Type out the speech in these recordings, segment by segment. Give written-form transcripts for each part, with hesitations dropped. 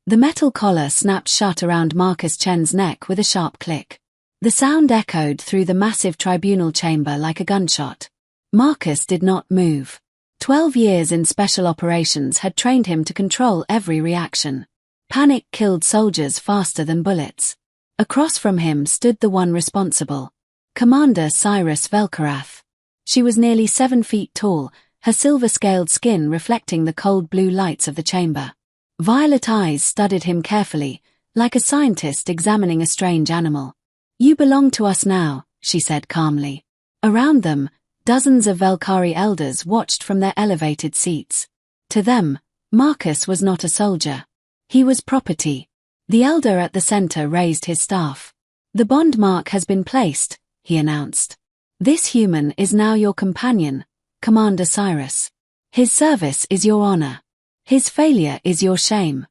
The metal collar snapped shut around Marcus Chen's neck with a sharp click. The sound echoed through the massive tribunal chamber like a gunshot. Marcus did not move. 12 years in special operations had trained him to control every reaction. Panic killed soldiers faster than bullets. Across from him stood the one responsible. Commander Cyrus Velkarath. She was nearly 7 feet tall, her silver-scaled skin reflecting the cold blue lights of the chamber. Violet eyes studied him carefully, like a scientist examining a strange animal. "You belong to us now," she said calmly. Around them, dozens of Velkari elders watched from their elevated seats. To them, Marcus was not a soldier. He was property. The elder at the center raised his staff. "The bond mark has been placed," he announced. "This human is now your companion, Commander Cyrus. His service is your honor. His failure is your shame."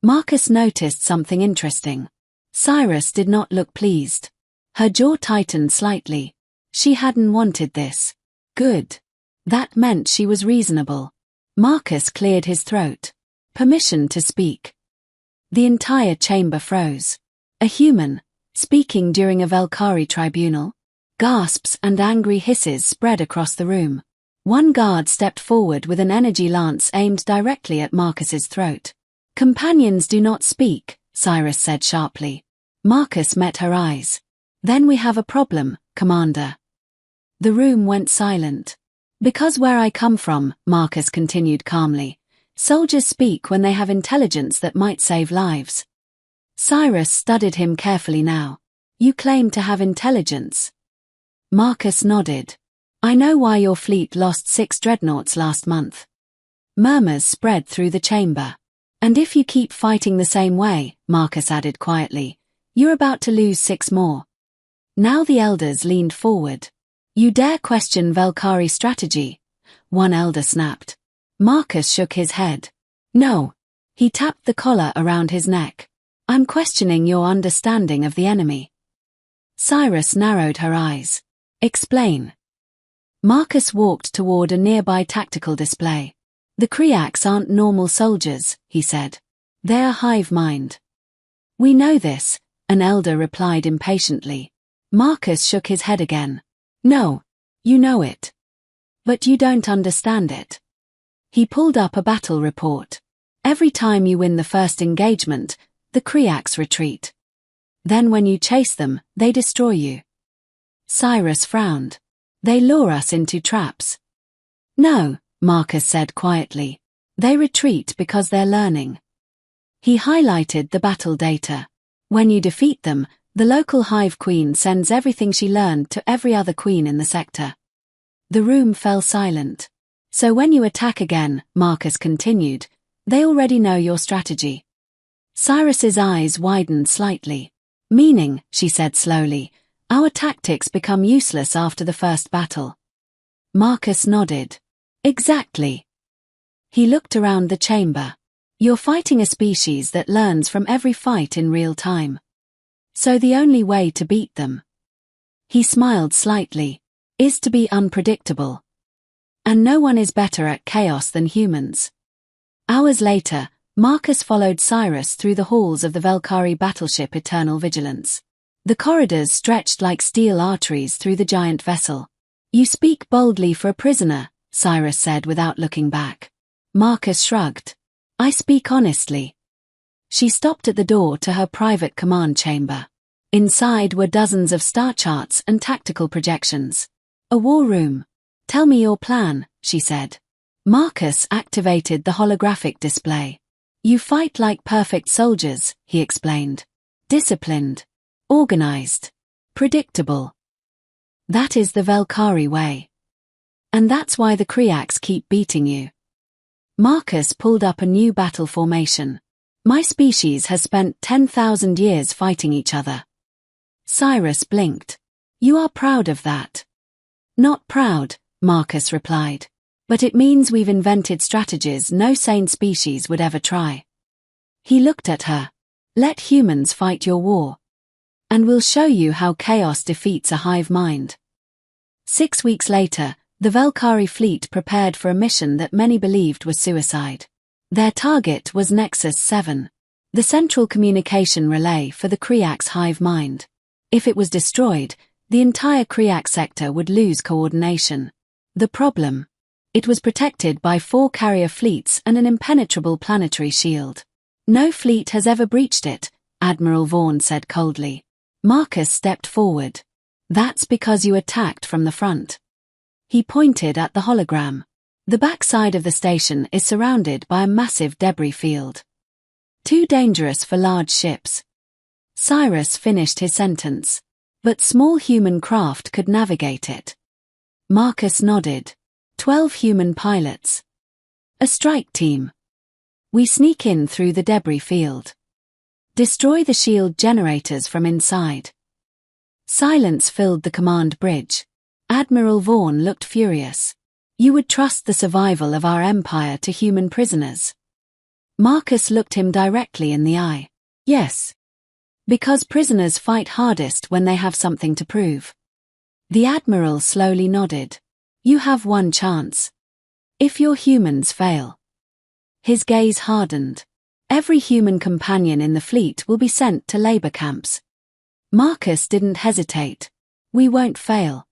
Marcus noticed something interesting. Cyrus did not look pleased. Her jaw tightened slightly. She hadn't wanted this. Good. That meant she was reasonable. Marcus cleared his throat. "Permission to speak." The entire chamber froze. A human, speaking during a Velkari tribunal? Gasps and angry hisses spread across the room. One guard stepped forward with an energy lance aimed directly at Marcus's throat. "Companions do not speak," Cyrus said sharply. Marcus met her eyes. "Then we have a problem, Commander." The room went silent. "Because where I come from," Marcus continued calmly, "soldiers speak when they have intelligence that might save lives." Cyrus studied him carefully now. "You claim to have intelligence." Marcus nodded. "I know why your fleet lost 6 dreadnoughts last month." Murmurs spread through the chamber. "And if you keep fighting the same way," Marcus added quietly, "you're about to lose 6 more. Now the elders leaned forward. "You dare question Velkari strategy?" one elder snapped. Marcus shook his head. "No." He tapped the collar around his neck. "I'm questioning your understanding of the enemy." Cyrus narrowed her eyes. "Explain." Marcus walked toward a nearby tactical display. "The Kriaks aren't normal soldiers," he said. "They're hive mind." "We know this," an elder replied impatiently. Marcus shook his head again. "No. You know it. But you don't understand it." He pulled up a battle report. "Every time you win the first engagement, the Kriaks retreat. Then when you chase them, they destroy you." Cyrus frowned. "They lure us into traps." "No," Marcus said quietly. "They retreat because they're learning." He highlighted the battle data. "When you defeat them, the local hive queen sends everything she learned to every other queen in the sector." The room fell silent. "So when you attack again," Marcus continued, "they already know your strategy." Cyrus's eyes widened slightly. "Meaning," she said slowly, "our tactics become useless after the first battle." Marcus nodded. "Exactly." He looked around the chamber. "You're fighting a species that learns from every fight in real time. So the only way to beat them," he smiled slightly, "is to be unpredictable. And no one is better at chaos than humans." Hours later, Marcus followed Cyrus through the halls of the Velkari battleship Eternal Vigilance. The corridors stretched like steel arteries through the giant vessel. "You speak boldly for a prisoner," Cyrus said without looking back. Marcus shrugged. "I speak honestly." She stopped at the door to her private command chamber. Inside were dozens of star charts and tactical projections. "A war room. Tell me your plan," she said. Marcus activated the holographic display. "You fight like perfect soldiers," he explained. "Disciplined. Organized. Predictable. That is the Velkari way. And that's why the Kriaks keep beating you." Marcus pulled up a new battle formation. "My species has spent 10,000 years fighting each other." Cyrus blinked. "You are proud of that." "Not proud," Marcus replied. "But it means we've invented strategies no sane species would ever try." He looked at her. "Let humans fight your war. And we'll show you how chaos defeats a hive mind." 6 weeks later, the Velkari fleet prepared for a mission that many believed was suicide. Their target was Nexus 7. the central communication relay for the Kriak's hive mind. If it was destroyed, the entire Kriak sector would lose coordination. The problem? It was protected by 4 carrier fleets and an impenetrable planetary shield. No fleet has ever breached it, Admiral Vaughn said coldly. Marcus stepped forward. That's because you attacked from the front. He pointed at the hologram. The backside of the station is surrounded by a massive debris field. Too dangerous for large ships. Cyrus finished his sentence. But small human craft could navigate it. Marcus nodded. 12 human pilots. A strike team. We sneak in through the debris field. Destroy the shield generators from inside. Silence filled the command bridge. Admiral Vaughn looked furious. You would trust the survival of our empire to human prisoners? Marcus looked him directly in the eye. Yes. Because prisoners fight hardest when they have something to prove. The Admiral slowly nodded. You have one chance. If your humans fail. His gaze hardened. Every human companion in the fleet will be sent to labor camps. Marcus didn't hesitate. We won't fail.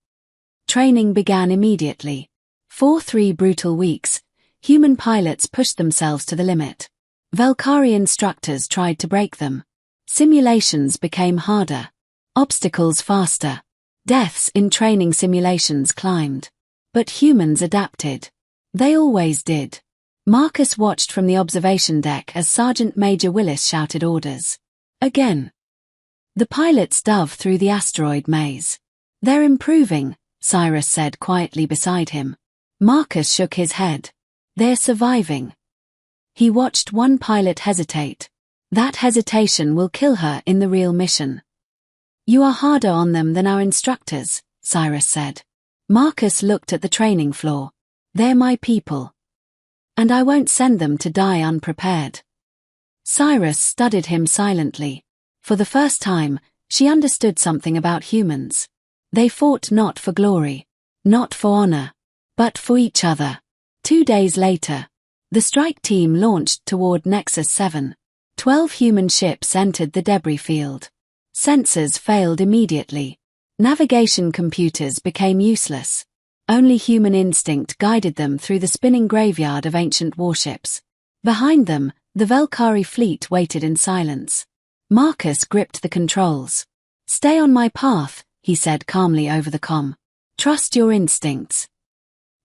Training began immediately. For 3 brutal weeks, human pilots pushed themselves to the limit. Valkyrie instructors tried to break them. Simulations became harder. Obstacles faster. Deaths in training simulations climbed. But humans adapted. They always did. Marcus watched from the observation deck as Sergeant Major Willis shouted orders. Again. The pilots dove through the asteroid maze. They're improving, Cyrus said quietly beside him. Marcus shook his head. They're surviving. He watched one pilot hesitate. That hesitation will kill her in the real mission. You are harder on them than our instructors, Cyrus said. Marcus looked at the training floor. They're my people. And I won't send them to die unprepared. Cyrus studied him silently. For the first time, she understood something about humans. They fought not for glory, not for honor, but for each other. 2 days later, the strike team launched toward Nexus 7. 12 human ships entered the debris field. Sensors failed immediately. Navigation computers became useless. Only human instinct guided them through the spinning graveyard of ancient warships. Behind them, the Valkyrie fleet waited in silence. Marcus gripped the controls. Stay on my path, he said calmly over the comm. Trust your instincts.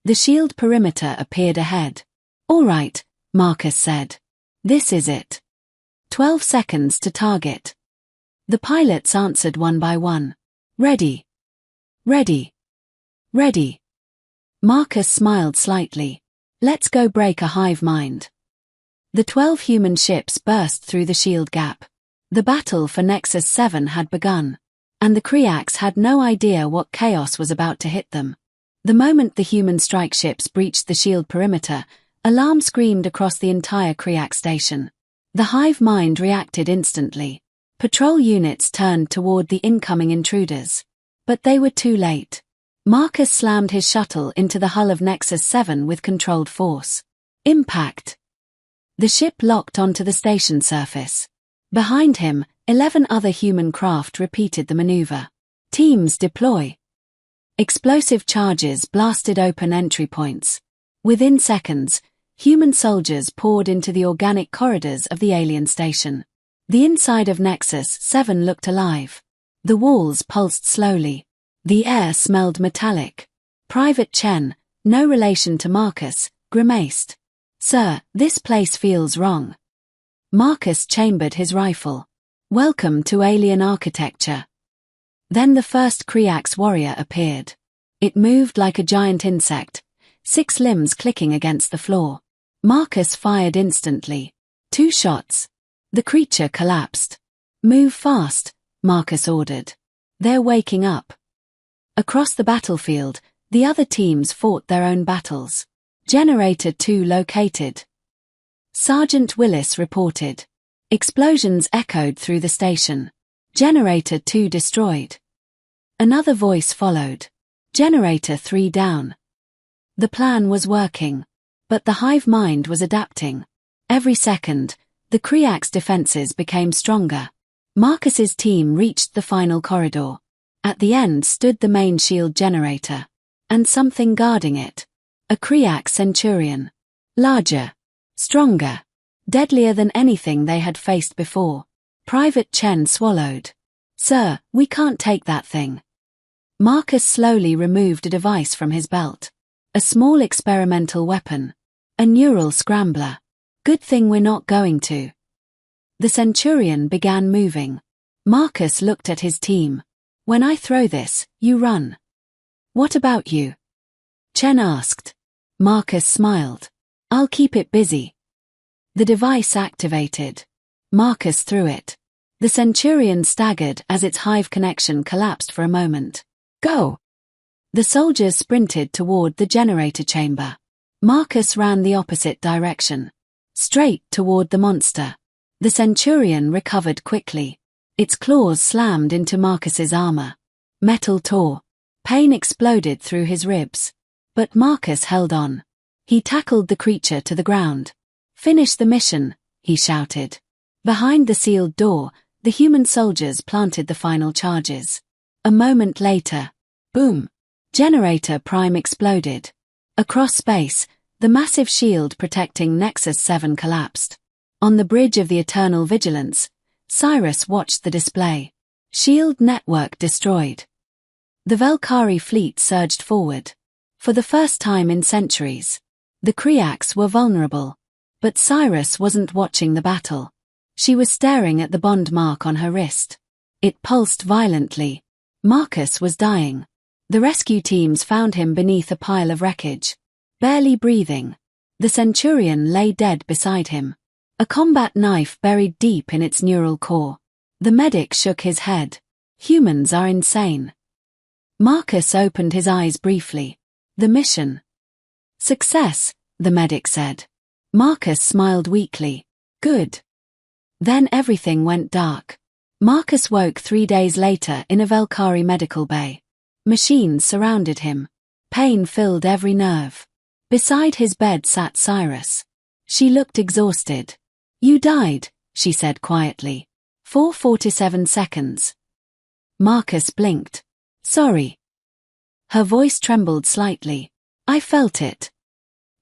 The shield perimeter appeared ahead. All right, Marcus said. This is it. 12 seconds to target. The pilots answered one by one. Ready. Ready. Ready. Marcus smiled slightly. Let's go break a hive mind. The 12 human ships burst through the shield gap. The battle for Nexus 7 had begun, and the Kriaks had no idea what chaos was about to hit them. The moment the human strike ships breached the shield perimeter, alarm screamed across the entire Kriak station. The hive mind reacted instantly. Patrol units turned toward the incoming intruders. But they were too late. Marcus slammed his shuttle into the hull of Nexus 7 with controlled force. Impact. The ship locked onto the station surface. Behind him, 11 other human craft repeated the maneuver. Teams deploy. Explosive charges blasted open entry points. Within seconds, human soldiers poured into the organic corridors of the alien station. The inside of Nexus 7 looked alive. The walls pulsed slowly. The air smelled metallic. Private Chen, no relation to Marcus, grimaced. Sir, this place feels wrong. Marcus chambered his rifle. Welcome to alien architecture. Then the first Kriak's warrior appeared. It moved like a giant insect, 6 limbs clicking against the floor. Marcus fired instantly. 2 shots. The creature collapsed. Move fast, Marcus ordered. They're waking up. Across the battlefield, the other teams fought their own battles. Generator 2 located. Sergeant Willis reported. Explosions echoed through the station. Generator 2 destroyed. Another voice followed. Generator 3 down. The plan was working. But the hive mind was adapting. Every second, The Kriak's defenses became stronger. Marcus's team reached the final corridor. At the end stood the main shield generator. And something guarding it. A Kriak Centurion. Larger. Stronger. Deadlier than anything they had faced before. Private Chen swallowed. "Sir, we can't take that thing." Marcus slowly removed a device from his belt. A small experimental weapon. A neural scrambler. "Good thing we're not going to." The Centurion began moving. Marcus looked at his team. "When I throw this, you run." "What about you?" Chen asked. Marcus smiled. "I'll keep it busy." The device activated. Marcus threw it. The Centurion staggered as its hive connection collapsed for a moment. "Go!" The soldiers sprinted toward the generator chamber. Marcus ran the opposite direction. Straight toward the monster. The Centurion recovered quickly. Its claws slammed into Marcus's armor. Metal tore. Pain exploded through his ribs. But Marcus held on. He tackled the creature to the ground. "Finish the mission," he shouted. Behind the sealed door, the human soldiers planted the final charges. A moment later, boom! Generator Prime exploded. Across space, the massive shield protecting Nexus 7 collapsed. On the bridge of the Eternal Vigilance, Cyrus watched the display. Shield network destroyed. The Valkyrie fleet surged forward. For the first time in centuries, the Kriaks were vulnerable. But Cyrus wasn't watching the battle. She was staring at the bond mark on her wrist. It pulsed violently. Marcus was dying. The rescue teams found him beneath a pile of wreckage. Barely breathing. The Centurion lay dead beside him. A combat knife buried deep in its neural core. The medic shook his head. "Humans are insane." Marcus opened his eyes briefly. "The mission." "Success," the medic said. Marcus smiled weakly. "Good." Then everything went dark. Marcus woke 3 days later in a Valkyrie medical bay. Machines surrounded him. Pain filled every nerve. Beside his bed sat Cyrus. She looked exhausted. "You died," she said quietly. 4:47 seconds. Marcus blinked. "Sorry." Her voice trembled slightly. "I felt it."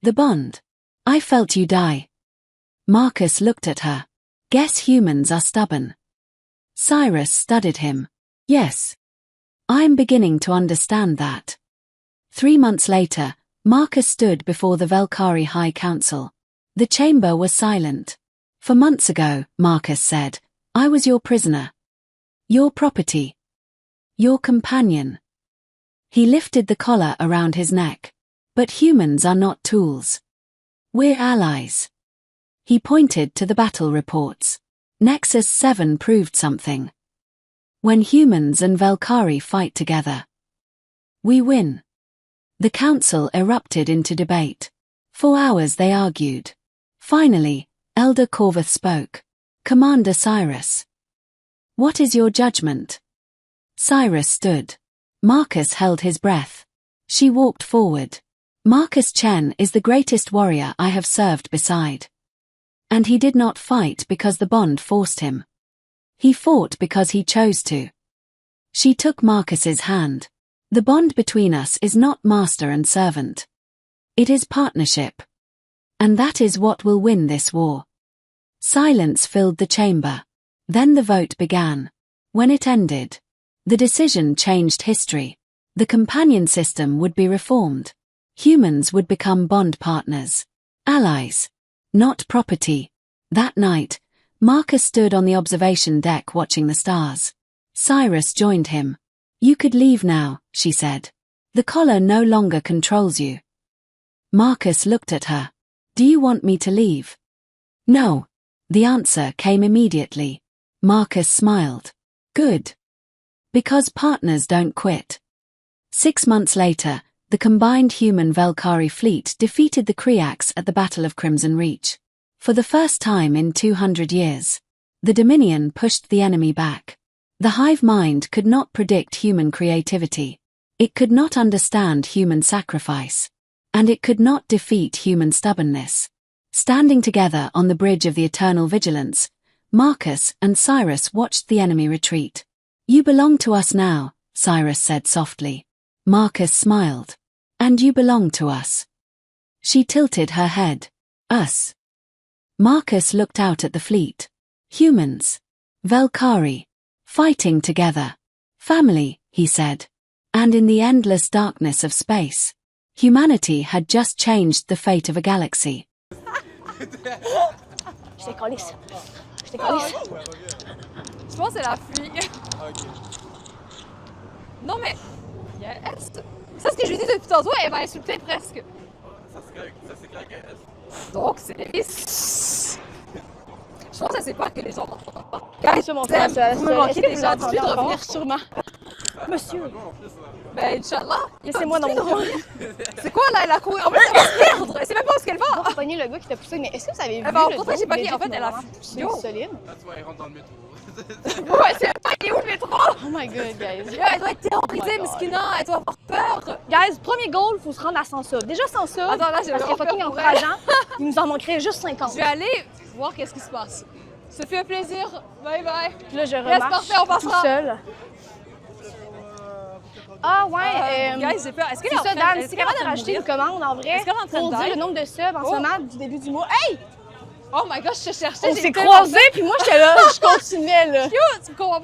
"The bond. I felt you die." Marcus looked at her. "Guess humans are stubborn." Cyrus studied him. "Yes. I'm beginning to understand that." 3 months later, Marcus stood before the Valkyrie High Council. The chamber was silent. "For months ago," Marcus said, "I was your prisoner. Your property. Your companion." He lifted the collar around his neck. "But humans are not tools. We're allies." He pointed to the battle reports. Nexus 7 proved something. When humans and Valkyrie fight together, we win. The council erupted into debate. For hours they argued. Finally, Elder Corvus spoke. "Commander Cyrus. What is your judgment?" Cyrus stood. Marcus held his breath. She walked forward. "Marcus Chen is the greatest warrior I have served beside. And he did not fight because the bond forced him. He fought because he chose to." She took Marcus's hand. "The bond between us is not master and servant. It is partnership. And that is what will win this war." Silence filled the chamber. Then the vote began. When it ended, the decision changed history. The companion system would be reformed. Humans would become bond partners. Allies. Not property. That night, Marcus stood on the observation deck watching the stars. Cyrus joined him. "You could leave now," she said. "The collar no longer controls you." Marcus looked at her. "Do you want me to leave?" "No." The answer came immediately. Marcus smiled. "Good. Because partners don't quit." 6 months later, the combined human Valkyrie fleet defeated the Kriaks at the Battle of Crimson Reach. For the first time in 200 years, the Dominion pushed the enemy back. The hive mind could not predict human creativity. It could not understand human sacrifice. And it could not defeat human stubbornness. Standing together on the bridge of the eternal vigilance, Marcus and Cyrus watched the enemy retreat. You belong to us now, Cyrus said softly. Marcus smiled. And you belong to us. She tilted her head. Us. Marcus looked out at the fleet. Humans. Velkari. Fighting together. Family, he said. And in the endless darkness of space, humanity had just changed the fate of a galaxy. Je t'ai collé ça. Je t'ai collé ça. Je pense que c'est la fille. Non mais... Yes. C'est ce que je lui dis depuis tantôt, elle m'a insulté presque. Ça c'est clair qu'elle... Donc c'est... Je pense que ça c'est pas que les gens m'entendent pas. Guys, je montre ça. Vous me manquez Est-ce que déjà vous attendez d'habitude de encore? revenir Sûrement. Monsieur. Ben Inch'Allah. Laissez-moi dans mon coin. C'est quoi là, elle a couru? En fait, elle va se perdre. Elle sait même pas où est-ce qu'elle va. On va pogner le gars qui t'a poussé, mais est-ce que vous avez vu Elle va en le rencontrer, dos j'ai pas de dit. En fait, Legit, elle a... vraiment? C'est Yo. solide. Là tu vois, elle rentre dans le métro. Ouais, c'est pas où le métro. Oh my god, guys. Elle doit être terrorisée, Oh my Miskina. Elle doit avoir peur. Guys, premier goal, faut se rendre à 100 subs. Déjà 100 subs, Attends, là, j'ai parce qu'il est vraiment fucking peur pour encourageant. Il nous en manquerait juste 50. Je vais aller voir qu'est-ce qui se passe. Ça fait un plaisir. Bye bye. Puis là, je Yes, remarche parfait, on tout passera. seul. Ah ouais, Guys, j'ai peur. Est-ce qu'elle c'est est en ça, train Dan. Si capable de rajouter une commande, en vrai, Est-ce qu'elle est en train pour de dire die? le nombre de subs en ce Oh. moment du début du mois. Hey! Oh my gosh, je te cherchais. On j'ai s'est tellement croisés, puis moi, j'étais là, je continuais, là. Cute, tu me comprends pas?